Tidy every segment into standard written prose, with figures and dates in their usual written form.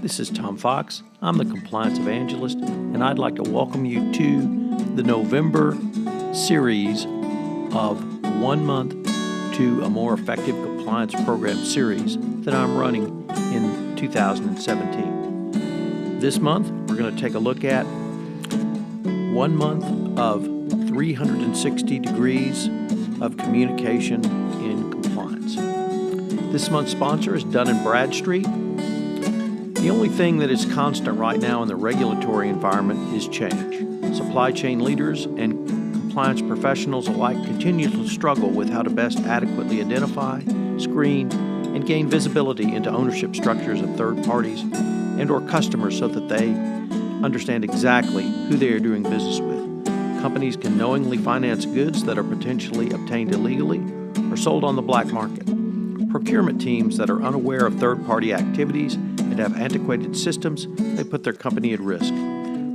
This is Tom Fox. I'm the Compliance Evangelist, and I'd like to welcome you to the November series of 1 month to a more effective compliance program series that I'm running in 2017. This month, we're going to take a look at 1 month of 360 degrees of communication in compliance. This month's sponsor is Dun & Bradstreet. The only thing that is constant right now in the regulatory environment is change. Supply chain leaders and compliance professionals alike continue to struggle with how to best adequately identify, screen, and gain visibility into ownership structures of third parties and or customers so that they understand exactly who they are doing business with. Companies can knowingly finance goods that are potentially obtained illegally or sold on the black market. Procurement teams that are unaware of third-party activities and have antiquated systems, they put their company at risk.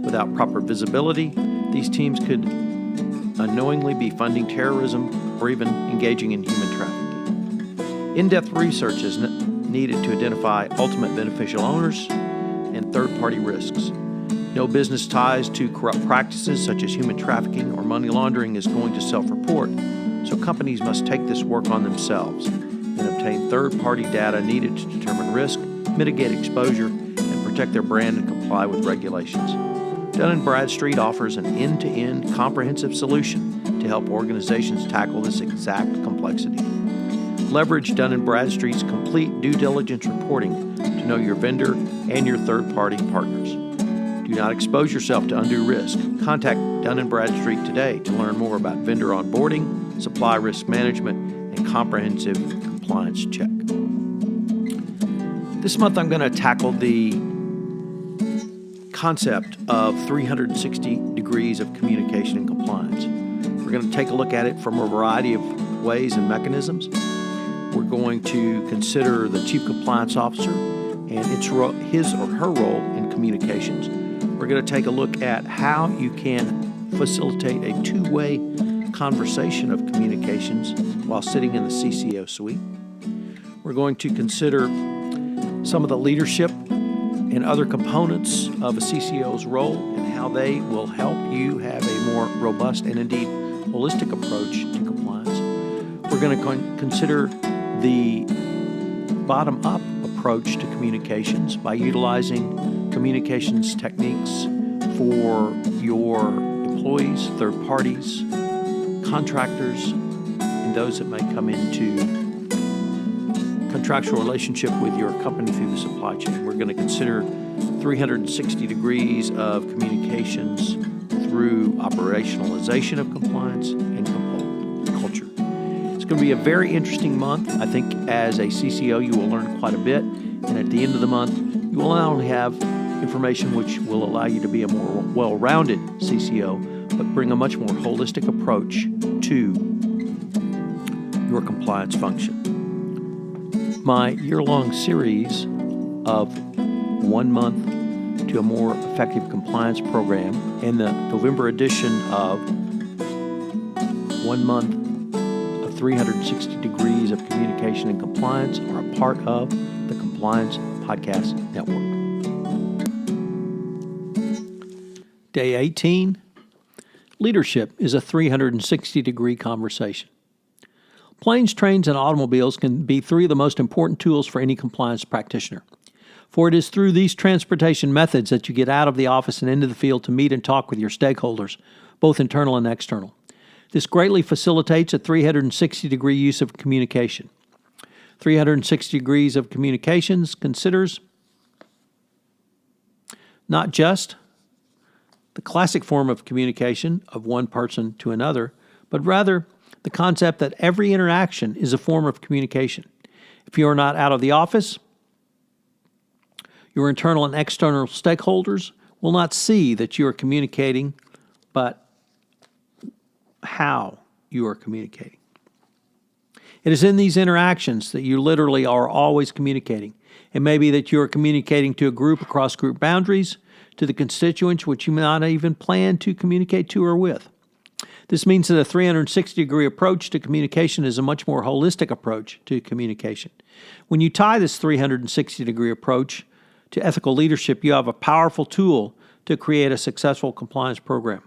Without proper visibility, these teams could unknowingly be funding terrorism or even engaging in human trafficking. In-depth research is needed to identify ultimate beneficial owners and third-party risks. No business ties to corrupt practices such as human trafficking or money laundering is going to self-report, so companies must take this work on themselves and obtain third-party data needed to determine risk, mitigate exposure, and protect their brand and comply with regulations. Dun & Bradstreet offers an end-to-end comprehensive solution to help organizations tackle this exact complexity. Leverage Dun & Bradstreet's complete due diligence reporting to know your vendor and your third-party partners. Do not expose yourself to undue risk. Contact Dun & Bradstreet today to learn more about vendor onboarding, supply risk management, and comprehensive compliance check. This month I'm going to tackle the concept of 360 degrees of communication and compliance. We're going to take a look at it from a variety of ways and mechanisms. We're going to consider the Chief Compliance Officer and his or her role in communications. We're going to take a look at how you can facilitate a two-way conversation of communications while sitting in the CCO suite. We're going to consider some of the leadership and other components of a CCO's role and how they will help you have a more robust and indeed holistic approach to compliance. We're going to consider the bottom-up approach to communications by utilizing communications techniques for your employees, third parties, contractors, and those that may come into contractual relationship with your company through the supply chain. We're going to consider 360 degrees of communications through operationalization of compliance and culture. It's going to be a very interesting month. I think as a CCO you will learn quite a bit, and at the end of the month you will not only have information which will allow you to be a more well-rounded CCO, but bring a much more holistic approach to your compliance function. My year-long series of 1 month to a more effective compliance program and the November edition of 1 month of 360 degrees of communication and compliance are a part of the Compliance Podcast Network. Day 18, leadership is a 360-degree conversation. Planes, trains, and automobiles can be three of the most important tools for any compliance practitioner. For it is through these transportation methods that you get out of the office and into the field to meet and talk with your stakeholders, both internal and external. This greatly facilitates a 360-degree use of communication. 360 degrees of communications considers not just the classic form of communication of one person to another, but rather the concept that every interaction is a form of communication. If you are not out of the office, your internal and external stakeholders will not see that you are communicating, but how you are communicating. It is in these interactions that you literally are always communicating. It may be that you are communicating to a group across group boundaries, to the constituents which you may not even plan to communicate to or with. This means that a 360-degree approach to communication is a much more holistic approach to communication. When you tie this 360-degree approach to ethical leadership, you have a powerful tool to create a successful compliance program.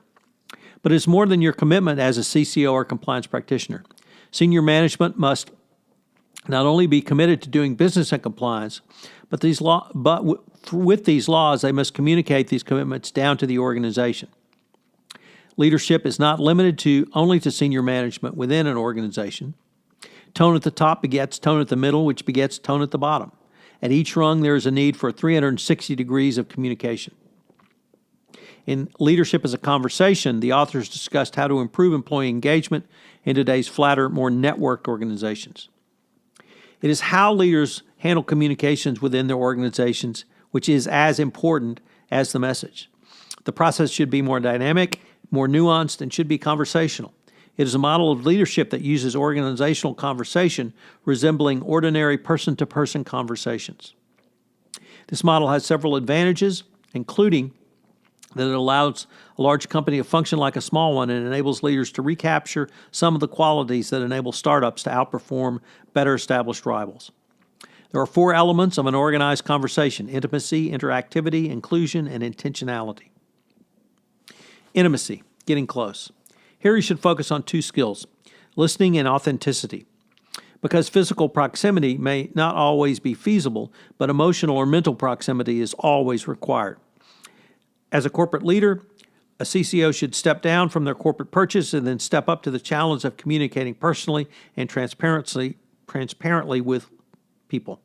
But it's more than your commitment as a CCO or compliance practitioner. Senior management must not only be committed to doing business in compliance, but with these laws, they must communicate these commitments down to the organization. Leadership is not limited only to senior management within an organization. Tone at the top begets tone at the middle, which begets tone at the bottom. At each rung, there is a need for 360 degrees of communication. In Leadership as a Conversation, the authors discussed how to improve employee engagement in today's flatter, more networked organizations. It is how leaders handle communications within their organizations, which is as important as the message. The process should be more dynamic, more nuanced, and should be conversational. It is a model of leadership that uses organizational conversation resembling ordinary person-to-person conversations. This model has several advantages, including that it allows a large company to function like a small one and enables leaders to recapture some of the qualities that enable startups to outperform better established rivals. There are 4 elements of an organized conversation: intimacy, interactivity, inclusion, and intentionality. Intimacy, getting close. Here you should focus on 2 skills, listening and authenticity. Because physical proximity may not always be feasible, but emotional or mental proximity is always required. As a corporate leader, a CCO should step down from their corporate perches and then step up to the challenge of communicating personally and transparently with people.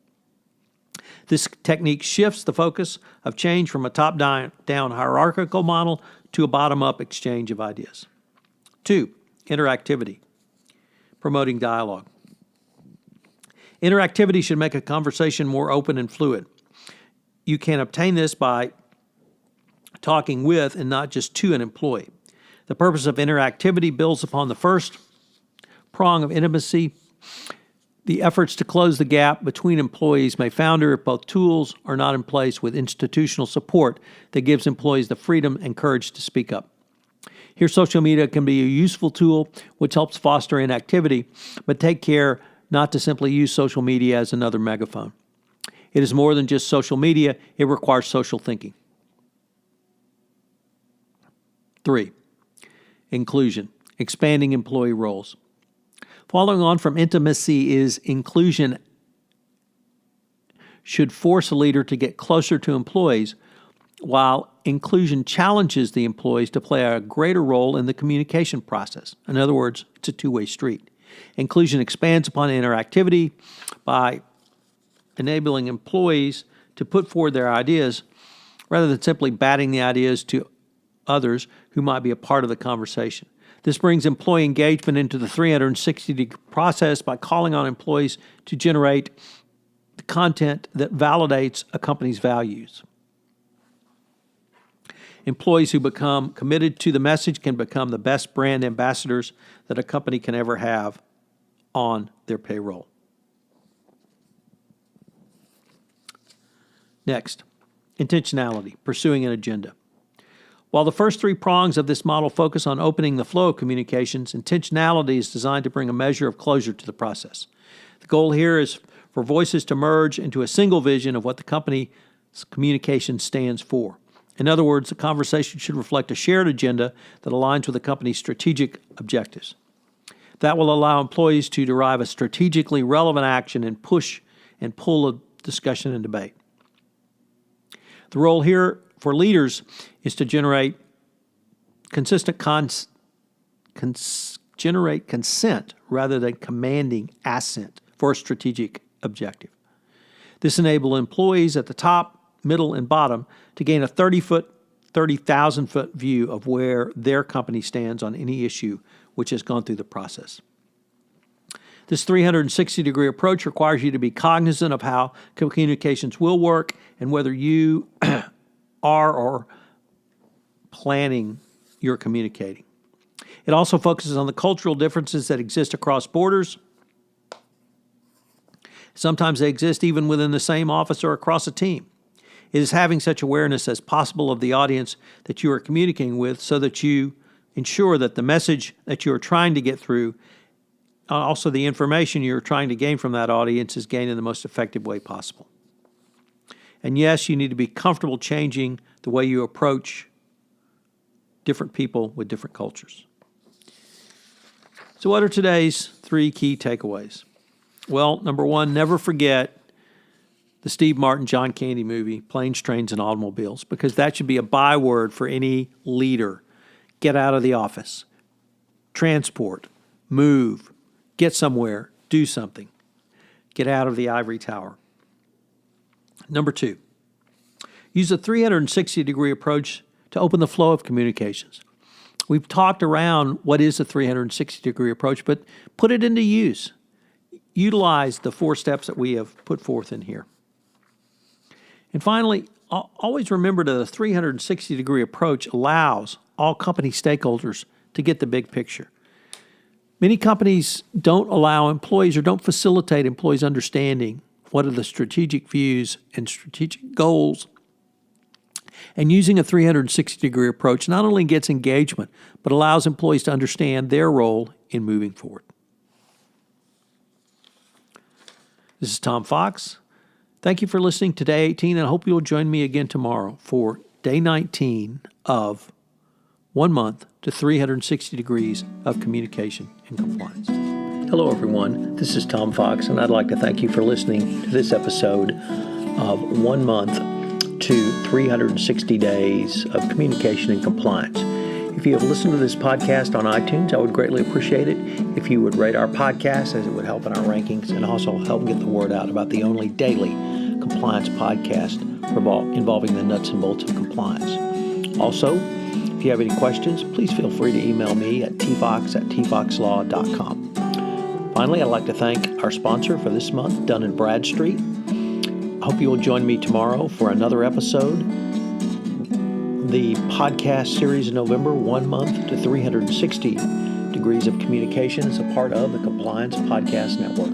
This technique shifts the focus of change from a top-down hierarchical model to a bottom-up exchange of ideas. 2, interactivity, promoting dialogue. Interactivity should make a conversation more open and fluid. You can obtain this by talking with and not just to an employee. The purpose of interactivity builds upon the first prong of intimacy. The efforts to close the gap between employees may founder if both tools are not in place with institutional support that gives employees the freedom and courage to speak up. Here, social media can be a useful tool which helps foster interactivity, but take care not to simply use social media as another megaphone. It is more than just social media, it requires social thinking. 3, inclusion, expanding employee roles. Following on from intimacy is inclusion should force a leader to get closer to employees, while inclusion challenges the employees to play a greater role in the communication process. In other words, it's a two-way street. Inclusion expands upon interactivity by enabling employees to put forward their ideas rather than simply batting the ideas to others who might be a part of the conversation. This brings employee engagement into the 360-degree process by calling on employees to generate the content that validates a company's values. Employees who become committed to the message can become the best brand ambassadors that a company can ever have on their payroll. Next, intentionality, pursuing an agenda. While the first 3 prongs of this model focus on opening the flow of communications, intentionality is designed to bring a measure of closure to the process. The goal here is for voices to merge into a single vision of what the company's communication stands for. In other words, the conversation should reflect a shared agenda that aligns with the company's strategic objectives. That will allow employees to derive a strategically relevant action and push and pull a discussion and debate. The role here for leaders is to generate consent rather than commanding assent for a strategic objective. This enables employees at the top, middle, and bottom to gain a 30,000-foot view of where their company stands on any issue which has gone through the process. This 360-degree approach requires you to be cognizant of how communications will work and whether you are or planning your communicating. It also focuses on the cultural differences that exist across borders. Sometimes they exist even within the same office or across a team. It is having such awareness as possible of the audience that you are communicating with so that you ensure that the message that you are trying to get through, also the information you're trying to gain from that audience, is gained in the most effective way possible. And yes, you need to be comfortable changing the way you approach different people with different cultures. So what are today's 3 key takeaways? Well, number 1, never forget the Steve Martin, John Candy movie, Planes, Trains, and Automobiles, because that should be a byword for any leader. Get out of the office. Transport. Move. Get somewhere. Do something. Get out of the ivory tower. Number 2, use a 360-degree approach to open the flow of communications. We've talked around what is a 360-degree approach, but put it into use. Utilize the 4 steps that we have put forth in here. And finally, always remember that a 360-degree approach allows all company stakeholders to get the big picture. Many companies don't allow employees or don't facilitate employees understanding what are the strategic views and strategic goals. And using a 360-degree approach not only gets engagement, but allows employees to understand their role in moving forward. This is Tom Fox. Thank you for listening to Day 18, and I hope you'll join me again tomorrow for Day 19 of 1 month to 360 degrees of communication and compliance. Hello, everyone. This is Tom Fox, and I'd like to thank you for listening to this episode of 1 month to 360 days of communication and compliance. If you have listened to this podcast on iTunes, I would greatly appreciate it if you would rate our podcast, as it would help in our rankings and also help get the word out about the only daily compliance podcast involving the nuts and bolts of compliance. Also, if you have any questions, please feel free to email me at tfox@tfoxlaw.com. Finally, I'd like to thank our sponsor for this month, Dun & Bradstreet. I hope you will join me tomorrow for another episode. The podcast series in November, 1 month to 360 degrees of communication, is a part of the Compliance Podcast Network.